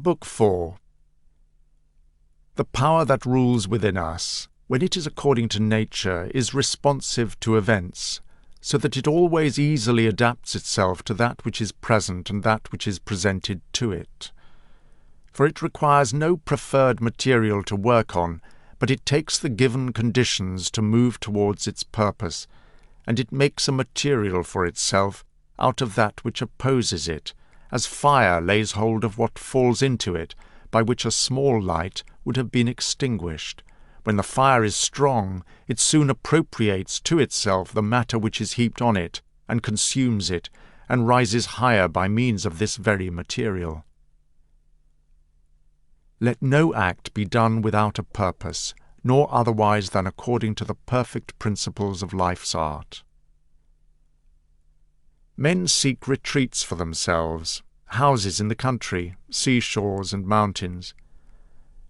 Book 4. The power that rules within us, when it is according to nature, is responsive to events, so that it always easily adapts itself to that which is present and that which is presented to it. For it requires no preferred material to work on, but it takes the given conditions to move towards its purpose, and it makes a material for itself out of that which opposes it, as fire lays hold of what falls into it, by which a small light would have been extinguished. When the fire is strong, it soon appropriates to itself the matter which is heaped on it, and consumes it, and rises higher by means of this very material. Let no act be done without a purpose, nor otherwise than according to the perfect principles of life's art. Men seek retreats for themselves, houses in the country, seashores and mountains,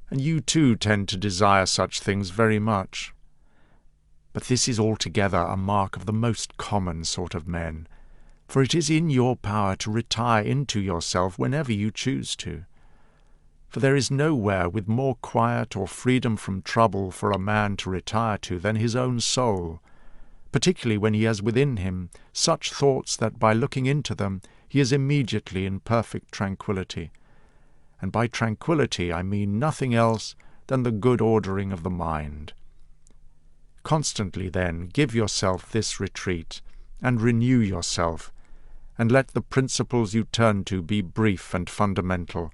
and you too tend to desire such things very much. But this is altogether a mark of the most common sort of men, for it is in your power to retire into yourself whenever you choose to. For there is nowhere with more quiet or freedom from trouble for a man to retire to than his own soul, particularly when he has within him such thoughts that by looking into them he is immediately in perfect tranquillity. And by tranquillity I mean nothing else than the good ordering of the mind. Constantly, then, give yourself this retreat, and renew yourself, and let the principles you turn to be brief and fundamental,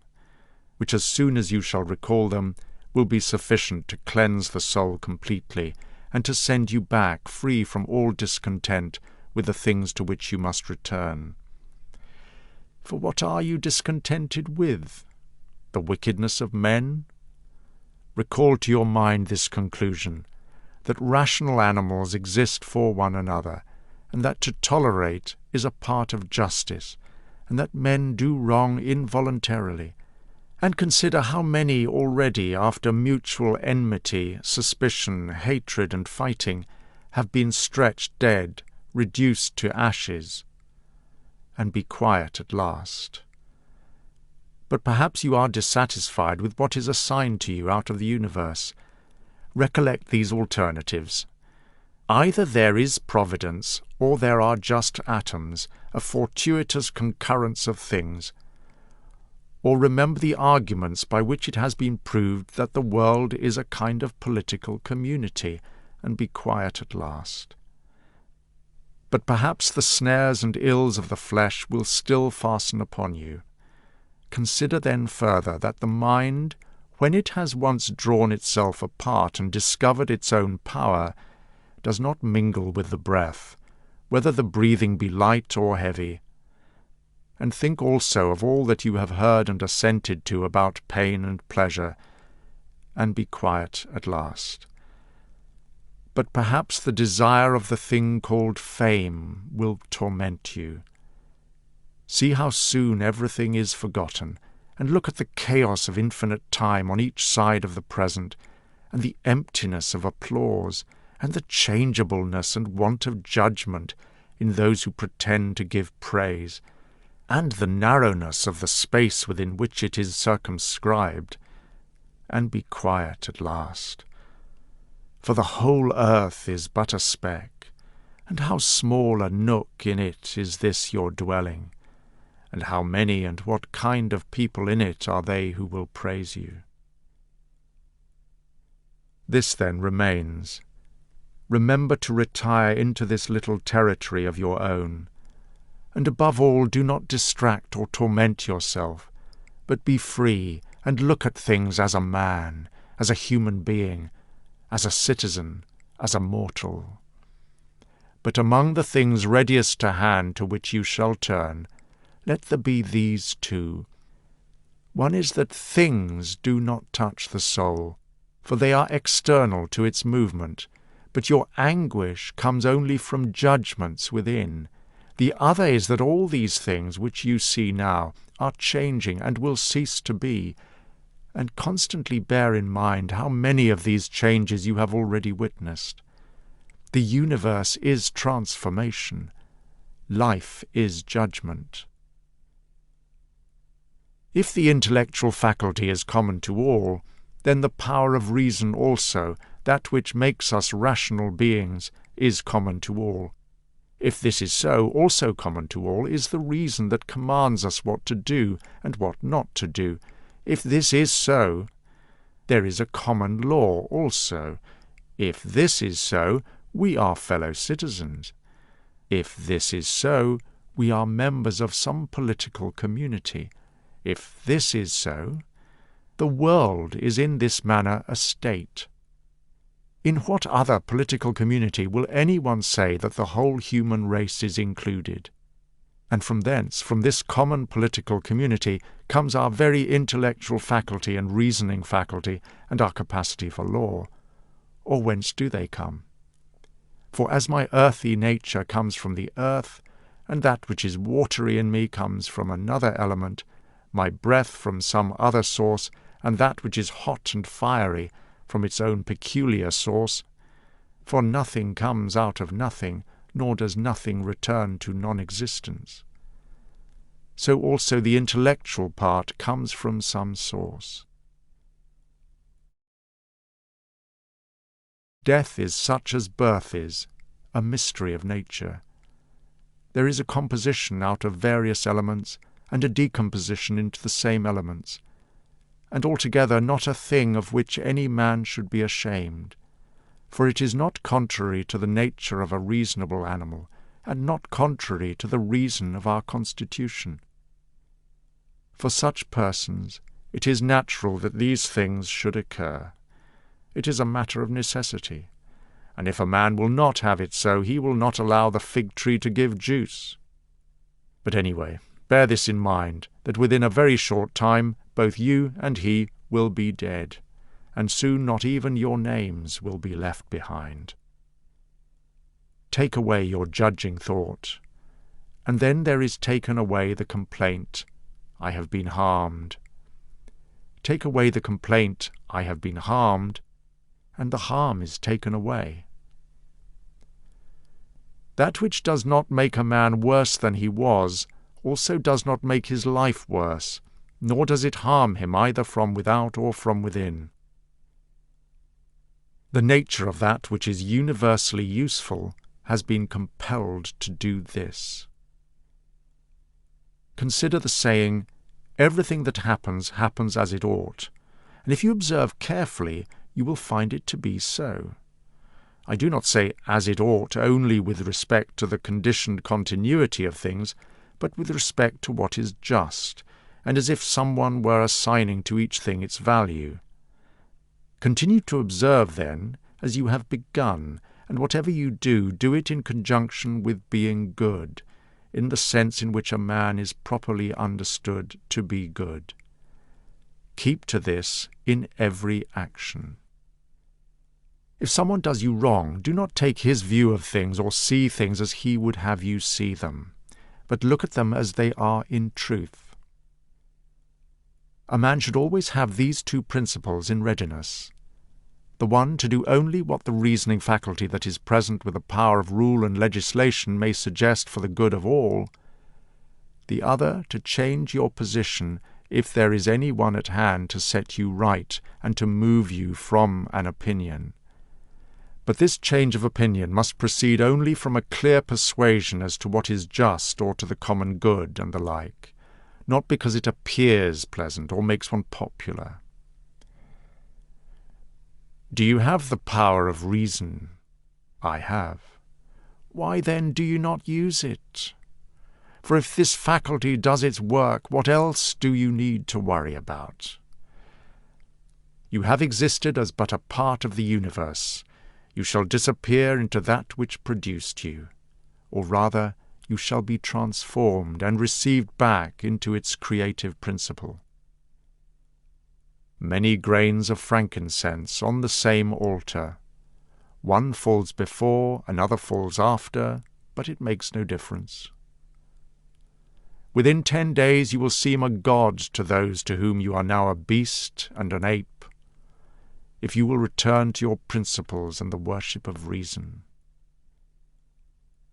which as soon as you shall recall them will be sufficient to cleanse the soul completely, and to send you back free from all discontent with the things to which you must return. For what are you discontented with? The wickedness of men? Recall to your mind this conclusion, that rational animals exist for one another, and that to tolerate is a part of justice, and that men do wrong involuntarily, and consider how many already, after mutual enmity, suspicion, hatred, and fighting, have been stretched dead, reduced to ashes, and be quiet at last. But perhaps you are dissatisfied with what is assigned to you out of the universe. Recollect these alternatives. Either there is providence, or there are just atoms, a fortuitous concurrence of things. Or remember the arguments by which it has been proved that the world is a kind of political community, and be quiet at last. But perhaps the snares and ills of the flesh will still fasten upon you. Consider then further that the mind, when it has once drawn itself apart and discovered its own power, does not mingle with the breath, whether the breathing be light or heavy. And think also of all that you have heard and assented to about pain and pleasure, and be quiet at last. But perhaps the desire of the thing called fame will torment you. See how soon everything is forgotten, and look at the chaos of infinite time on each side of the present, and the emptiness of applause, and the changeableness and want of judgment in those who pretend to give praise, and the narrowness of the space within which it is circumscribed, and be quiet at last. For the whole earth is but a speck, and how small a nook in it is this your dwelling, and how many and what kind of people in it are they who will praise you. This then remains. Remember to retire into this little territory of your own, and above all do not distract or torment yourself, but be free and look at things as a man, as a human being, as a citizen, as a mortal. But among the things readiest to hand to which you shall turn, let there be these two. One is that things do not touch the soul, for they are external to its movement, but your anguish comes only from judgments within. The other is that all these things which you see now are changing and will cease to be, and constantly bear in mind how many of these changes you have already witnessed. The universe is transformation. Life is judgment. If the intellectual faculty is common to all, then the power of reason also, that which makes us rational beings, is common to all. If this is so, also common to all is the reason that commands us what to do and what not to do. If this is so, there is a common law also. If this is so, we are fellow citizens. If this is so, we are members of some political community. If this is so, the world is in this manner a state. In what other political community will anyone say that the whole human race is included? And from thence, from this common political community, comes our very intellectual faculty and reasoning faculty and our capacity for law. Or whence do they come? For as my earthy nature comes from the earth, and that which is watery in me comes from another element, my breath from some other source, and that which is hot and fiery from its own peculiar source, for nothing comes out of nothing, nor does nothing return to non-existence. So also the intellectual part comes from some source. Death is such as birth is, a mystery of nature. There is a composition out of various elements, and a decomposition into the same elements, and altogether not a thing of which any man should be ashamed, for it is not contrary to the nature of a reasonable animal, and not contrary to the reason of our constitution. For such persons it is natural that these things should occur. It is a matter of necessity, and if a man will not have it so, he will not allow the fig tree to give juice. But anyway, bear this in mind, that within a very short time both you and he will be dead, and soon not even your names will be left behind. Take away your judging thought, and then there is taken away the complaint, I have been harmed. Take away the complaint, I have been harmed, and the harm is taken away. That which does not make a man worse than he was also does not make his life worse, nor does it harm him either from without or from within. The nature of that which is universally useful has been compelled to do this. Consider the saying, everything that happens happens as it ought, and if you observe carefully, you will find it to be so. I do not say as it ought only with respect to the conditioned continuity of things, but with respect to what is just, and as if someone were assigning to each thing its value. Continue to observe, then, as you have begun, and whatever you do, do it in conjunction with being good, in the sense in which a man is properly understood to be good. Keep to this in every action. If someone does you wrong, do not take his view of things or see things as he would have you see them, but look at them as they are in truth. A man should always have these two principles in readiness. The one, to do only what the reasoning faculty that is present with the power of rule and legislation may suggest for the good of all. The other, to change your position if there is any one at hand to set you right and to move you from an opinion. But this change of opinion must proceed only from a clear persuasion as to what is just or to the common good and the like, not because it appears pleasant or makes one popular. Do you have the power of reason? I have. Why then do you not use it? For if this faculty does its work, what else do you need to worry about? You have existed as but a part of the universe. You shall disappear into that which produced you, or rather, you shall be transformed and received back into its creative principle. Many grains of frankincense on the same altar. One falls before, another falls after, but it makes no difference. Within 10 days you will seem a god to those to whom you are now a beast and an ape, if you will return to your principles and the worship of reason.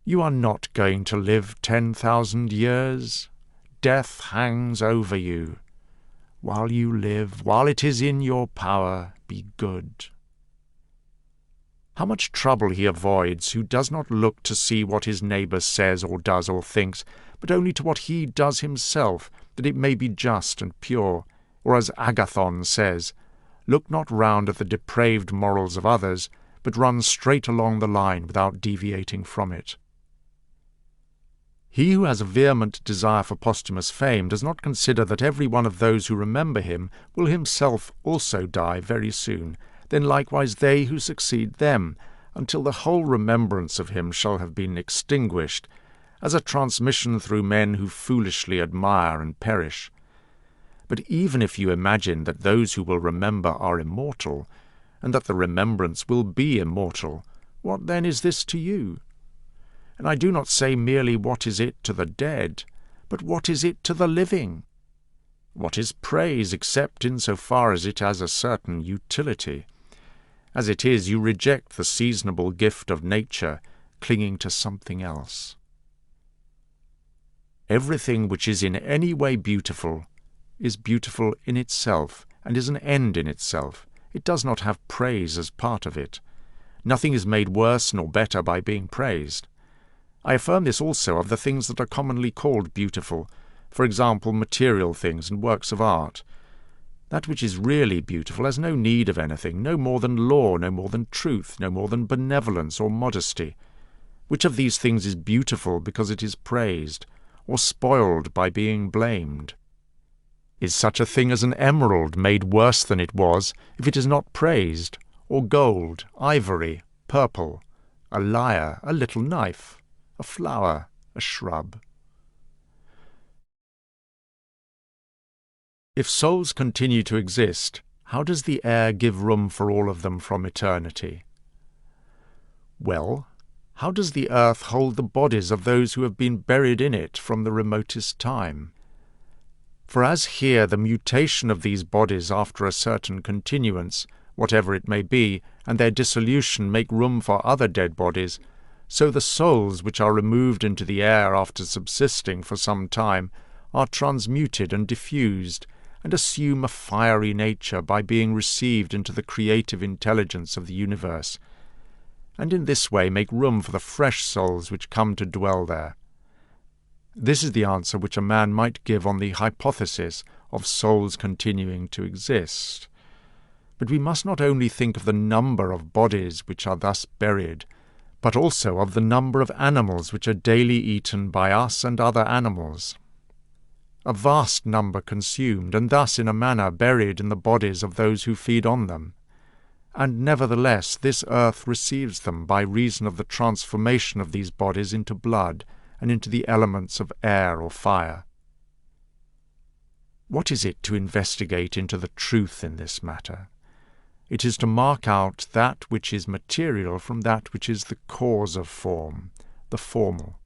You are not going to live 10,000 years. Death hangs over you. While you live, while it is in your power, be good. How much trouble he avoids who does not look to see what his neighbour says or does or thinks, but only to what he does himself, that it may be just and pure. Or as Agathon says, look not round at the depraved morals of others, but run straight along the line without deviating from it. He who has a vehement desire for posthumous fame does not consider that every one of those who remember him will himself also die very soon, then likewise they who succeed them, until the whole remembrance of him shall have been extinguished, as a transmission through men who foolishly admire and perish. But even if you imagine that those who will remember are immortal, and that the remembrance will be immortal, what then is this to you? And I do not say merely what is it to the dead, but what is it to the living? What is praise except in so far as it has a certain utility? As it is, you reject the seasonable gift of nature, clinging to something else. Everything which is in any way beautiful is beautiful in itself, and is an end in itself. It does not have praise as part of it. Nothing is made worse nor better by being praised. I affirm this also of the things that are commonly called beautiful, for example, material things and works of art. That which is really beautiful has no need of anything, no more than law, no more than truth, no more than benevolence or modesty. Which of these things is beautiful because it is praised, or spoiled by being blamed? Is such a thing as an emerald made worse than it was if it is not praised, or gold, ivory, purple, a lyre, a little knife, a flower, a shrub? If souls continue to exist, how does the air give room for all of them from eternity? Well, how does the earth hold the bodies of those who have been buried in it from the remotest time? For as here the mutation of these bodies after a certain continuance, whatever it may be, and their dissolution make room for other dead bodies, so the souls which are removed into the air after subsisting for some time are transmuted and diffused, and assume a fiery nature by being received into the creative intelligence of the universe, and in this way make room for the fresh souls which come to dwell there. This is the answer which a man might give on the hypothesis of souls continuing to exist. But we must not only think of the number of bodies which are thus buried, but also of the number of animals which are daily eaten by us and other animals. A vast number consumed, and thus in a manner buried in the bodies of those who feed on them. And nevertheless this earth receives them by reason of the transformation of these bodies into blood, and into the elements of air or fire. What is it to investigate into the truth in this matter? It is to mark out that which is material from that which is the cause of form, the formal.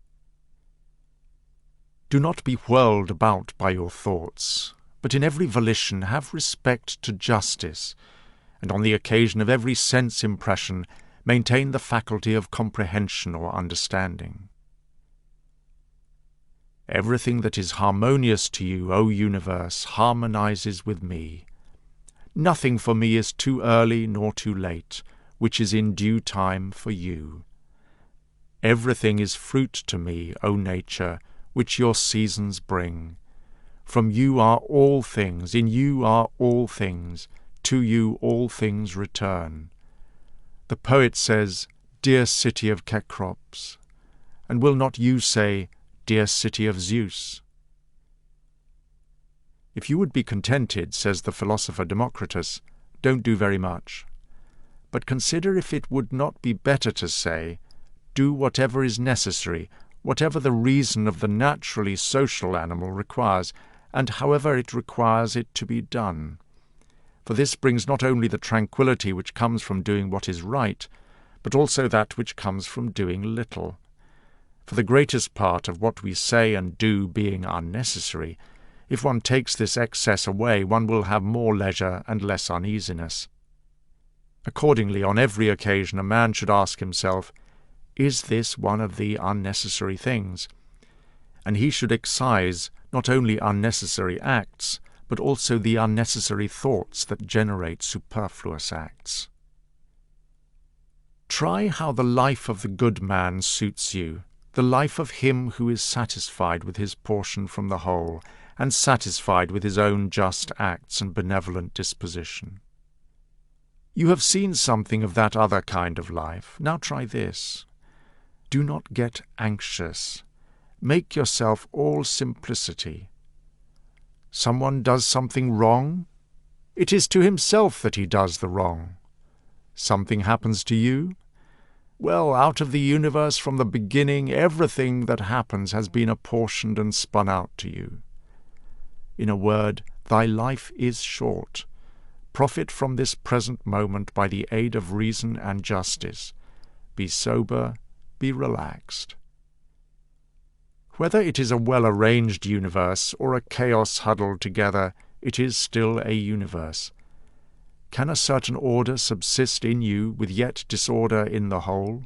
Do not be whirled about by your thoughts, but in every volition have respect to justice, and on the occasion of every sense impression maintain the faculty of comprehension or understanding. Everything that is harmonious to you, O universe, harmonizes with me. Nothing for me is too early nor too late, which is in due time for you. Everything is fruit to me, O nature, which your seasons bring. From you are all things, in you are all things, to you all things return. The poet says, "Dear city of Cecrops," and will not you say, "Dear city of Zeus"? If you would be contented, says the philosopher Democritus, don't do very much. But consider if it would not be better to say, do whatever is necessary, whatever the reason of the naturally social animal requires, and however it requires it to be done. For this brings not only the tranquillity which comes from doing what is right, but also that which comes from doing little. For the greatest part of what we say and do being unnecessary, if one takes this excess away, one will have more leisure and less uneasiness. Accordingly, on every occasion a man should ask himself, is this one of the unnecessary things? And he should excise not only unnecessary acts, but also the unnecessary thoughts that generate superfluous acts. Try how the life of the good man suits you, the life of him who is satisfied with his portion from the whole, and satisfied with his own just acts and benevolent disposition. You have seen something of that other kind of life. Now try this. Do not get anxious. Make yourself all simplicity. Someone does something wrong? It is to himself that he does the wrong. Something happens to you? Well, out of the universe from the beginning, everything that happens has been apportioned and spun out to you. In a word, thy life is short. Profit from this present moment by the aid of reason and justice. Be sober, be relaxed. Whether it is a well-arranged universe or a chaos huddled together, it is still a universe. Can a certain order subsist in you with yet disorder in the whole?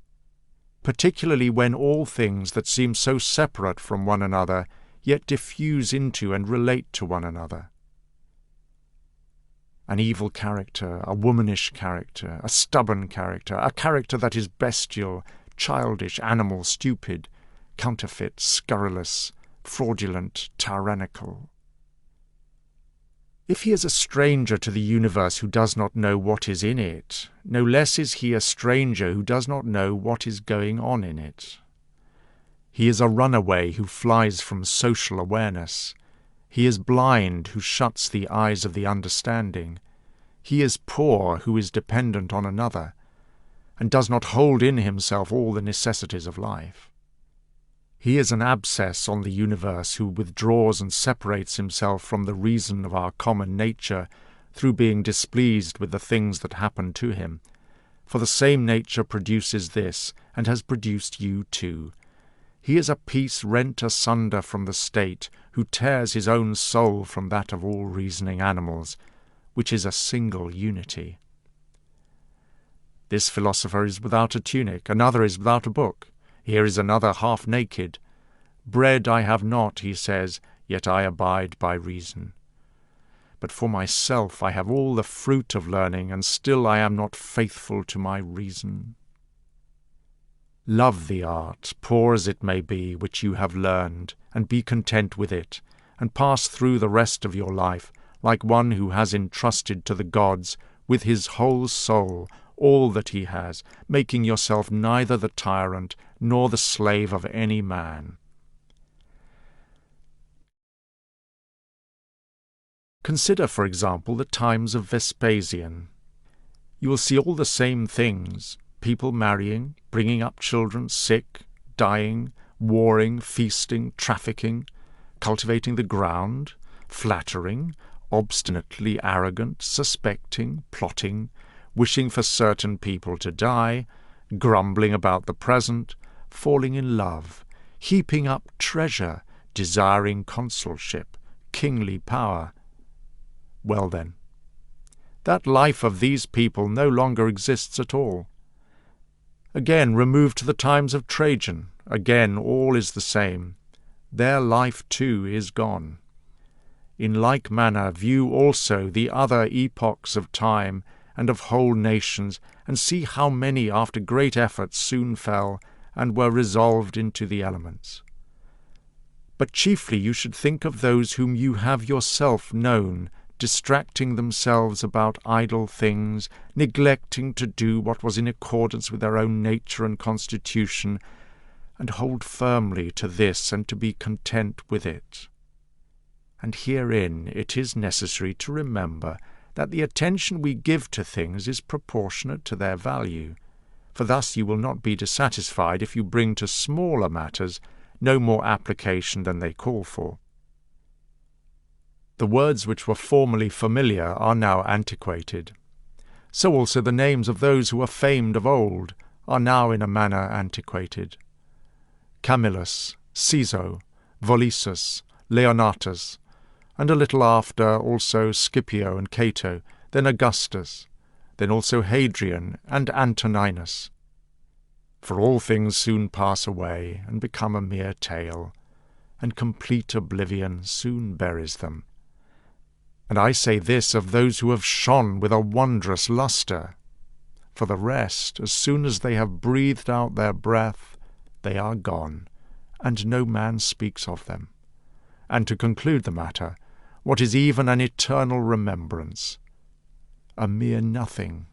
Particularly when all things that seem so separate from one another yet diffuse into and relate to one another. An evil character, a womanish character, a stubborn character, a character that is bestial, childish, animal, stupid, counterfeit, scurrilous, fraudulent, tyrannical. If he is a stranger to the universe who does not know what is in it, no less is he a stranger who does not know what is going on in it. He is a runaway who flies from social awareness. He is blind who shuts the eyes of the understanding. He is poor who is dependent on another, and does not hold in himself all the necessities of life. He is an abscess on the universe who withdraws and separates himself from the reason of our common nature through being displeased with the things that happen to him. For the same nature produces this, and has produced you too. He is a piece rent asunder from the state, who tears his own soul from that of all reasoning animals, which is a single unity. This philosopher is without a tunic, another is without a book. Here is another half naked. Bread I have not, he says, yet I abide by reason. But for myself I have all the fruit of learning, and still I am not faithful to my reason. Love the art, poor as it may be, which you have learned, and be content with it, and pass through the rest of your life like one who has entrusted to the gods with his whole soul all that he has, making yourself neither the tyrant nor the slave of any man. Consider, for example, the times of Vespasian. You will see all the same things: people marrying, bringing up children, sick, dying, warring, feasting, trafficking, cultivating the ground, flattering, obstinately arrogant, suspecting, plotting, wishing for certain people to die, grumbling about the present, falling in love, heaping up treasure, desiring consulship, kingly power. Well then, that life of these people no longer exists at all. Again, remove to the times of Trajan. Again, all is the same. Their life too is gone. In like manner, view also the other epochs of time and of whole nations, and see how many after great efforts soon fell and were resolved into the elements. But chiefly you should think of those whom you have yourself known, distracting themselves about idle things, neglecting to do what was in accordance with their own nature and constitution, and hold firmly to this and to be content with it. And herein it is necessary to remember that the attention we give to things is proportionate to their value, for thus you will not be dissatisfied if you bring to smaller matters no more application than they call for. The words which were formerly familiar are now antiquated. So also the names of those who were famed of old are now in a manner antiquated. Camillus, Caeso, Volusus, Leonatus, and a little after also Scipio and Cato, then Augustus, then also Hadrian and Antoninus. For all things soon pass away and become a mere tale, and complete oblivion soon buries them. And I say this of those who have shone with a wondrous lustre. For the rest, as soon as they have breathed out their breath, they are gone, and no man speaks of them. And to conclude the matter, what is even an eternal remembrance? A mere nothing.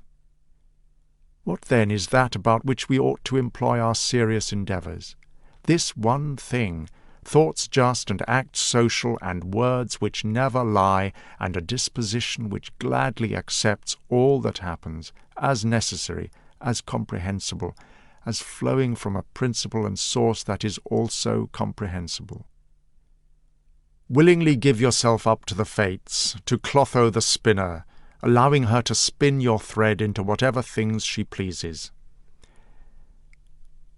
What then is that about which we ought to employ our serious endeavours? This one thing, thoughts just and acts social and words which never lie, and a disposition which gladly accepts all that happens as necessary, as comprehensible, as flowing from a principle and source that is also comprehensible. Willingly give yourself up to the fates, to Clotho the spinner, allowing her to spin your thread into whatever things she pleases.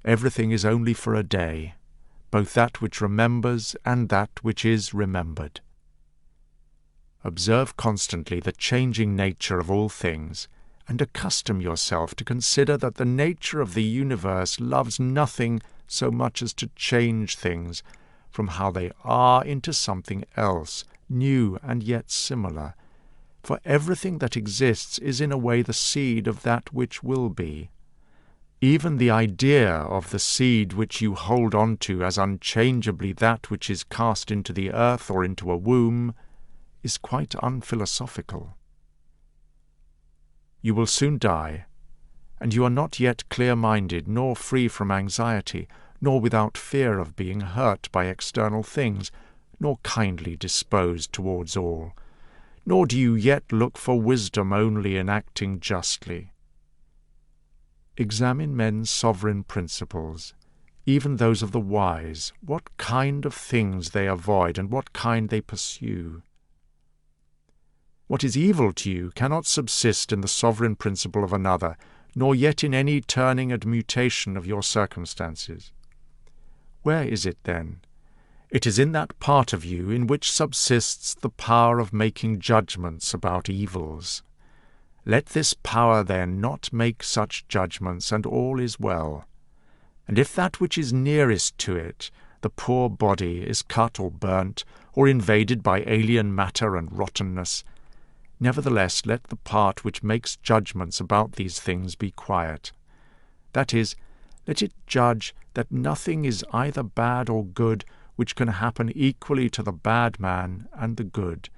Everything is only for a day, both that which remembers and that which is remembered. Observe constantly the changing nature of all things, and accustom yourself to consider that the nature of the universe loves nothing so much as to change things from how they are into something else, new and yet similar, for everything that exists is in a way the seed of that which will be. Even the idea of the seed which you hold on to as unchangeably that which is cast into the earth or into a womb is quite unphilosophical. You will soon die, and you are not yet clear-minded, nor free from anxiety, nor without fear of being hurt by external things, nor kindly disposed towards all, nor do you yet look for wisdom only in acting justly. Examine men's sovereign principles, even those of the wise, what kind of things they avoid and what kind they pursue. What is evil to you cannot subsist in the sovereign principle of another, nor yet in any turning and mutation of your circumstances. Where is it then? It is in that part of you in which subsists the power of making judgments about evils. Let this power then not make such judgments, and all is well. And if that which is nearest to it, the poor body, is cut or burnt, or invaded by alien matter and rottenness, nevertheless let the part which makes judgments about these things be quiet. That is, let it judge that nothing is either bad or good which can happen equally to the bad man and the good.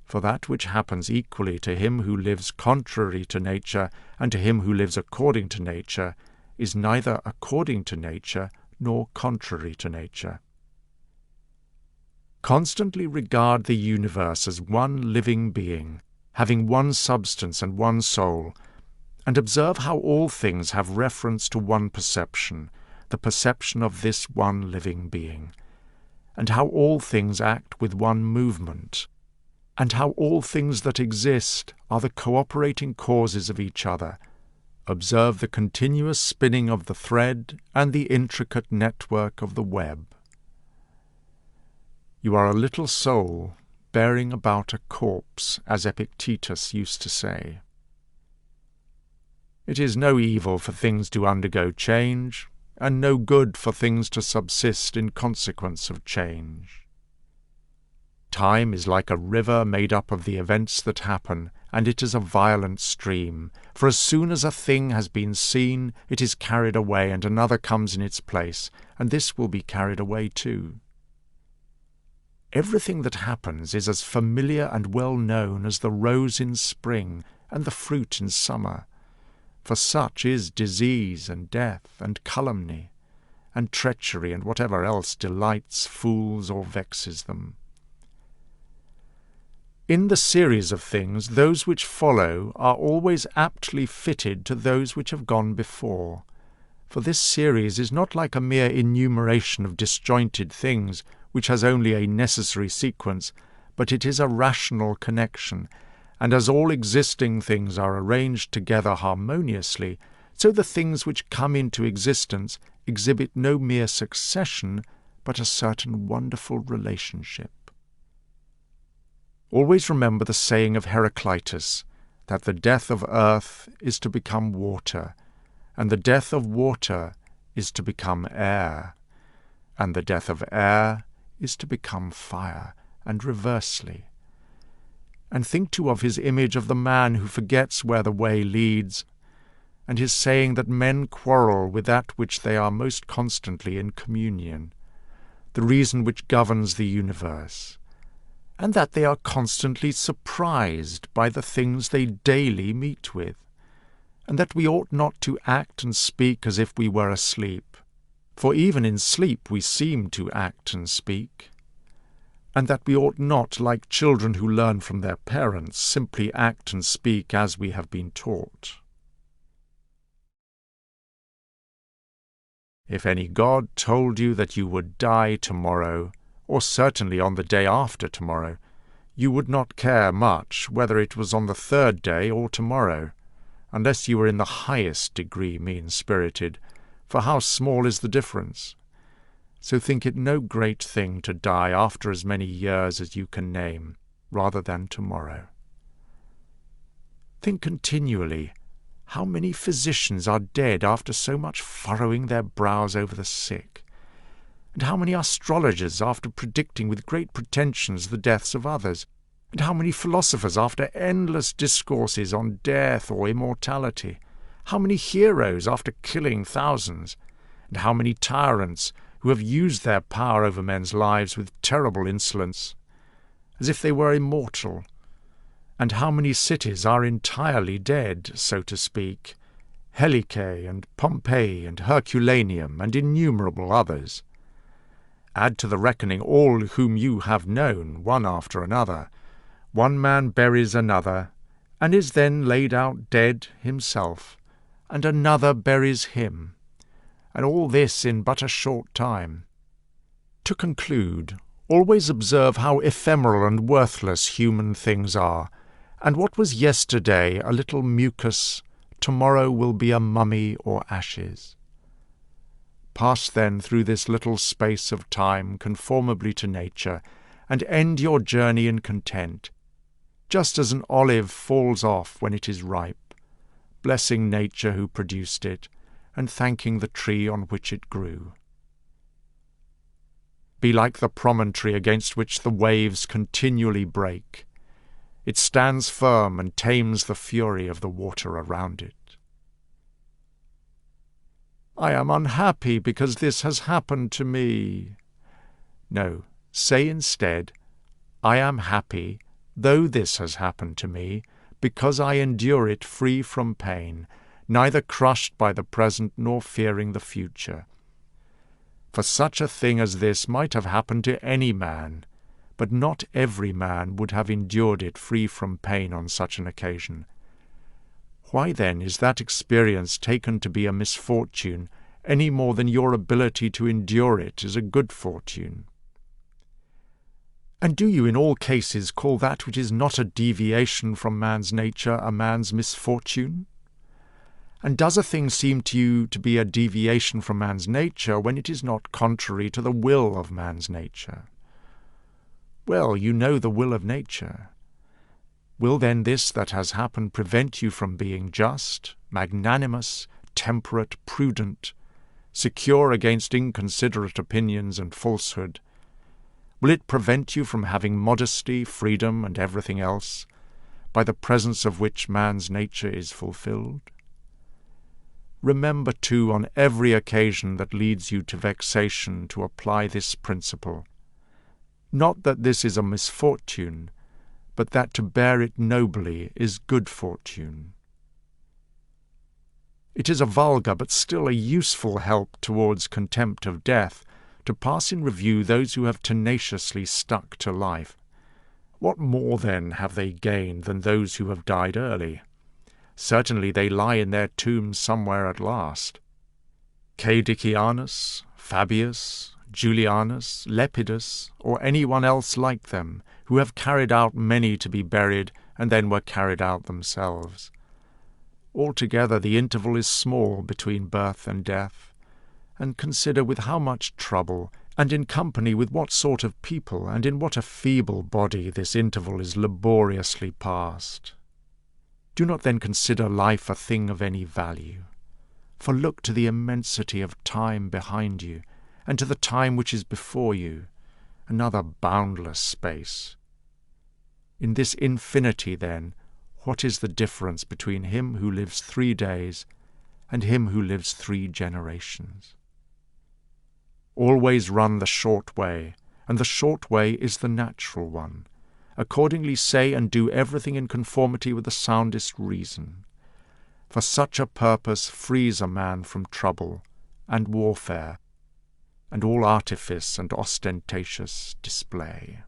For that which happens equally to him who lives contrary to nature and to him who lives according to nature is neither according to nature nor contrary to nature. Constantly regard the universe as one living being, having one substance and one soul, and observe how all things have reference to one perception, the perception of this one living being, and how all things act with one movement, and how all things that exist are the cooperating causes of each other. Observe the continuous spinning of the thread and the intricate network of the web. You are a little soul bearing about a corpse, as Epictetus used to say. It is no evil for things to undergo change, and no good for things to subsist in consequence of change. Time is like a river made up of the events that happen, and it is a violent stream, for as soon as a thing has been seen, it is carried away, and another comes in its place, and this will be carried away too. Everything that happens is as familiar and well known as the rose in spring and the fruit in summer, for such is disease and death and calumny and treachery and whatever else delights, fools, or vexes them. In the series of things, those which follow are always aptly fitted to those which have gone before, for this series is not like a mere enumeration of disjointed things, which has only a necessary sequence, but it is a rational connection, and as all existing things are arranged together harmoniously, so the things which come into existence exhibit no mere succession, but a certain wonderful relationship. Always remember the saying of Heraclitus, that the death of earth is to become water, and the death of water is to become air, and the death of air is to become fire, and reversely. And think too of his image of the man who forgets where the way leads, and his saying that men quarrel with that which they are most constantly in communion, the reason which governs the universe, and that they are constantly surprised by the things they daily meet with, and that we ought not to act and speak as if we were asleep, for even in sleep we seem to act and speak, and that we ought not, like children who learn from their parents, simply act and speak as we have been taught. If any god told you that you would die tomorrow, or certainly on the day after tomorrow, you would not care much whether it was on the third day or tomorrow, unless you were in the highest degree mean-spirited, for how small is the difference? So think it no great thing to die after as many years as you can name, rather than tomorrow. Think continually, how many physicians are dead after so much furrowing their brows over the sick, and how many astrologers after predicting with great pretensions the deaths of others, and how many philosophers after endless discourses on death or immortality, how many heroes after killing thousands, and how many tyrants who have used their power over men's lives with terrible insolence, as if they were immortal, and how many cities are entirely dead, so to speak, Helice and Pompeii and Herculaneum and innumerable others. Add to the reckoning all whom you have known, one after another. One man buries another, and is then laid out dead himself, and another buries him, and all this in but a short time. To conclude, always observe how ephemeral and worthless human things are, and what was yesterday a little mucus, tomorrow will be a mummy or ashes. Pass then through this little space of time conformably to nature, and end your journey in content, just as an olive falls off when it is ripe, blessing nature who produced it, and thanking the tree on which it grew. Be like the promontory against which the waves continually break. It stands firm and tames the fury of the water around it. I am unhappy because this has happened to me. No, say instead, I am happy, though this has happened to me, because I endure it free from pain, neither crushed by the present nor fearing the future. For such a thing as this might have happened to any man, but not every man would have endured it free from pain on such an occasion. Why then is that experience taken to be a misfortune any more than your ability to endure it is a good fortune? And do you in all cases call that which is not a deviation from man's nature a man's misfortune? And does a thing seem to you to be a deviation from man's nature when it is not contrary to the will of man's nature? Well, you know the will of nature. Will then this that has happened prevent you from being just, magnanimous, temperate, prudent, secure against inconsiderate opinions and falsehood? Will it prevent you from having modesty, freedom, and everything else, by the presence of which man's nature is fulfilled? Remember, too, on every occasion that leads you to vexation to apply this principle. Not that this is a misfortune, but that to bear it nobly is good fortune. It is a vulgar but still a useful help towards contempt of death to pass in review those who have tenaciously stuck to life. What more, then, have they gained than those who have died early? Certainly they lie in their tombs somewhere at last. Cadicianus, Fabius, Julianus, Lepidus, or anyone else like them, who have carried out many to be buried, and then were carried out themselves. Altogether the interval is small between birth and death, and consider with how much trouble, and in company with what sort of people, and in what a feeble body this interval is laboriously passed. Do not then consider life a thing of any value, for look to the immensity of time behind you, and to the time which is before you, another boundless space. In this infinity, then, what is the difference between him who lives 3 days and him who lives 3 generations? Always run the short way, and the short way is the natural one. Accordingly say and do everything in conformity with the soundest reason. For such a purpose frees a man from trouble and warfare, and all artifice and ostentatious display.